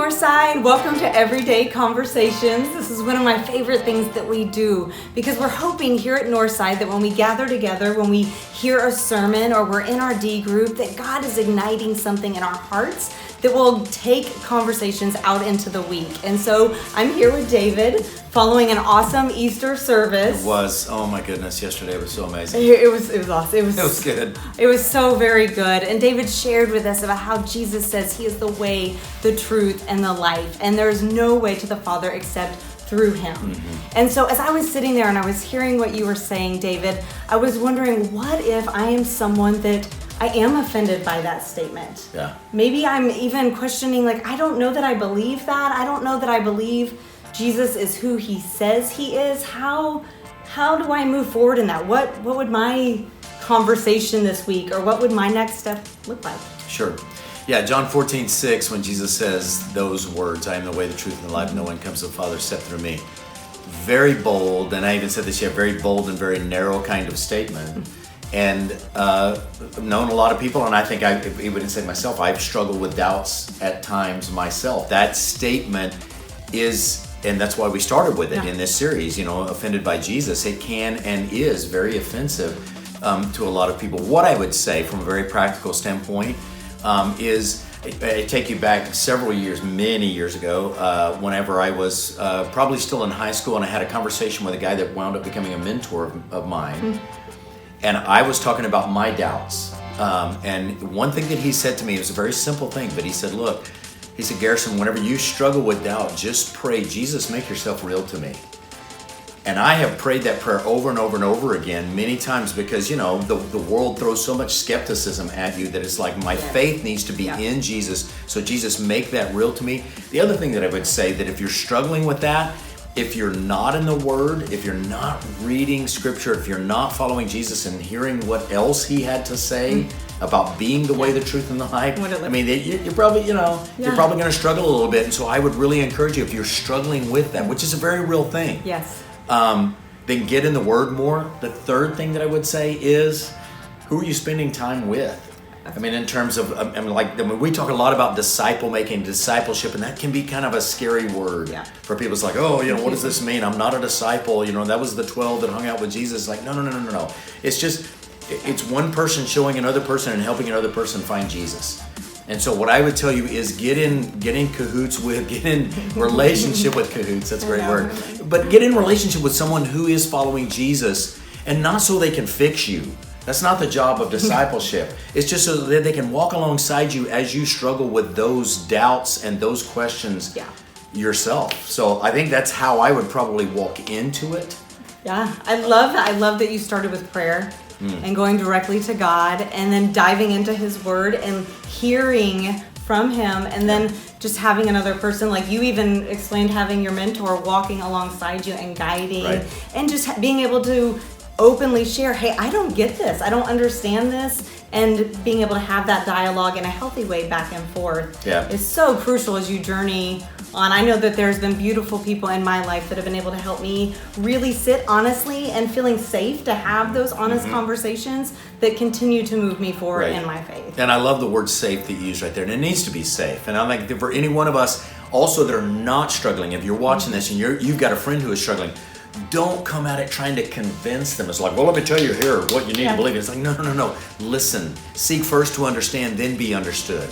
Northside. Welcome to Everyday Conversations. This is one of my favorite things that we do because we're hoping here at Northside that when we gather together, when we hear a sermon or we're in our D group, that God is igniting something in our hearts that will take conversations out into the week. And so I'm here with David following an awesome Easter service. It was. Oh my goodness, yesterday was so amazing. It was awesome. It was good. It was so very good. And David shared with us about how Jesus says he is the way, the truth, and the life. And there's no way to the Father except through him. Mm-hmm. And so as I was sitting there and I was hearing what you were saying, David, I was wondering, what if I am someone that I am offended by that statement? Yeah. Maybe I'm even questioning, like, I don't know that I believe that. I don't know that I believe Jesus is who he says he is. How do I move forward in that? What would my conversation this week, or what would my next step look like? Sure. Yeah, John 14:6, when Jesus says those words, I am the way, the truth, and the life, no one comes to the Father except through me. Very bold, and I even said this, very bold and very narrow kind of statement. And I've known a lot of people, and I think I even say myself, I've struggled with doubts at times myself. That statement is, and that's why we started with it in this series, offended by Jesus. It can and is very offensive to a lot of people. What I would say from a very practical standpoint is, I take you back several years, many years ago, whenever I was probably still in high school, and I had a conversation with a guy that wound up becoming a mentor of mine. Mm-hmm. And I was talking about my doubts. And one thing that he said to me, it was a very simple thing, but he said, look, he said, Garrison, whenever you struggle with doubt, just pray, Jesus, make yourself real to me. And I have prayed that prayer over and over and over again many times because, the world throws so much skepticism at you that it's like my faith needs to be in Jesus. So Jesus, make that real to me. The other thing that I would say, that if you're struggling with that, if you're not in the Word, if you're not reading Scripture, if you're not following Jesus and hearing what else He had to say about being the way, the truth, and the life, I mean, you're probably, you're probably going to struggle a little bit. And so I would really encourage you, if you're struggling with that, which is a very real thing, then get in the Word more. The third thing that I would say is, who are you spending time with? I mean, in terms of, we talk a lot about disciple making, discipleship, and that can be kind of a scary word for people. It's like, what does this mean? I'm not a disciple. That was the 12 that hung out with Jesus. Like, no. It's just, it's one person showing another person and helping another person find Jesus. And so what I would tell you is get in relationship with cahoots. That's a great word. But get in relationship with someone who is following Jesus, and not so they can fix you. That's not the job of discipleship. It's just so that they can walk alongside you as you struggle with those doubts and those questions yourself. So I think that's how I would probably walk into it. Yeah, I love that you started with prayer and going directly to God, and then diving into His Word and hearing from Him, and then just having another person, like you even explained, having your mentor walking alongside you and guiding, and just being able to openly share, hey, I don't get this, I don't understand this, and being able to have that dialogue in a healthy way back and forth is so crucial as you journey on. I know that there's been beautiful people in my life that have been able to help me really sit honestly and feeling safe to have those honest conversations that continue to move me forward in my faith. And I love the word safe that you used right there, and it needs to be safe. And I'm like, for any one of us also that are not struggling, if you're watching this and you've got a friend who is struggling, don't come at it trying to convince them. It's like, well, let me tell you here what you need to believe. It's like, no. Listen, seek first to understand, then be understood.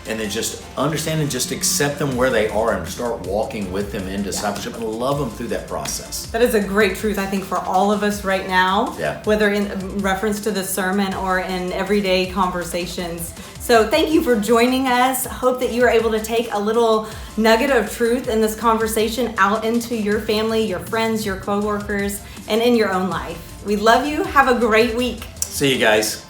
And then just understand and just accept them where they are and start walking with them in discipleship and love them through that process. That is a great truth, I think, for all of us right now, whether in reference to the sermon or in everyday conversations. So thank you for joining us. Hope that you are able to take a little nugget of truth in this conversation out into your family, your friends, your coworkers, and in your own life. We love you. Have a great week. See you guys.